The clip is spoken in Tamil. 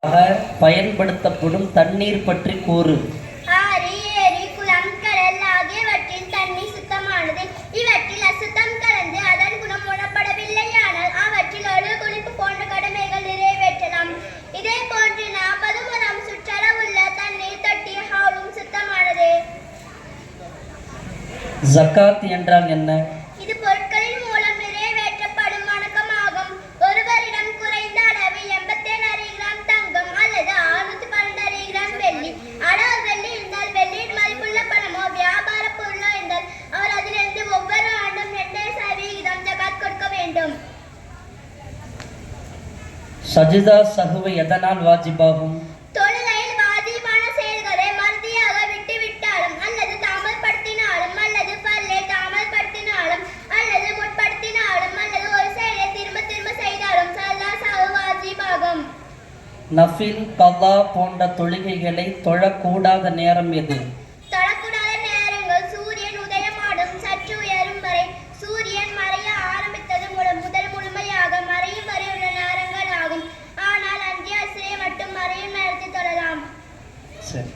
பயன்படுத்தப்படும் தண்ணீர் பற்றி கூறு. ஆறு, ஏரி, குளம், கடல் ஆகியவற்றின் தண்ணீர் சுத்தமானது. இவற்றில் அசுத்தம் கலந்து அதன் குணம் உணரப்படவில்லையானால் அவற்றில் ஒழுகு குளிப்பு போன்ற கடமைகள் நிறைவேற்றலாம். இதே போன்று 40 முறம் சுற்றளவுள்ள தண்ணீர் தொட்டி ஹவுலும் சுத்தமானது. ஜகாத் என்றால் என்ன? இது பொருட்களின் மூலம் நிறைவேற்றப்படும் வணக்கமாகும். ஒருவரிடம் குறைந்த அளவு 87 கிராம் தங்கம் அல்லது 612 கிராம் வெள்ளி, அளவு வெள்ளி இருந்தால் வெள்ளியின் மதிப்புள்ள பணமோ வியாபார பொருளோ இருந்தால் அவர் அதிலிருந்து ஒவ்வொரு ஆண்டும் 2% ஜகாத் கொடுக்க வேண்டும். சஜிதா சஹ்வு எதனால் வாஜிபாகும்? தொழுகையில் வாஜிபான செயல்களை மறதியாக விட்டுவிட்டாலும் அல்லது தாமதப்படுத்தினாலும் அல்லது பல்லை தாமதப்படுத்தினாலும் அல்லது முற்படுத்தினாலும் அல்லது ஒரு செயலை திரும்ப திரும்ப செய்தாலும் சஜிதா சஹ்வு வாஜிபாகும். நஃபில், கலா போன்ற தொழுகைகளை தொழக்கூடாத நேரம் எது? தொழக்கூடாத நேரங்கள் சூரியன் உதயமாடும் சற்று உயரும் வரை, சூரியன் மறைய ஆரம்பித்தது முதல் முழுமையாக மறையும் வரை உள்ள நேரங்கள் ஆகும். ஆனால் அங்கே அசிரை மட்டும் மறையும் நேரத்தில் தொழலாம். சரி.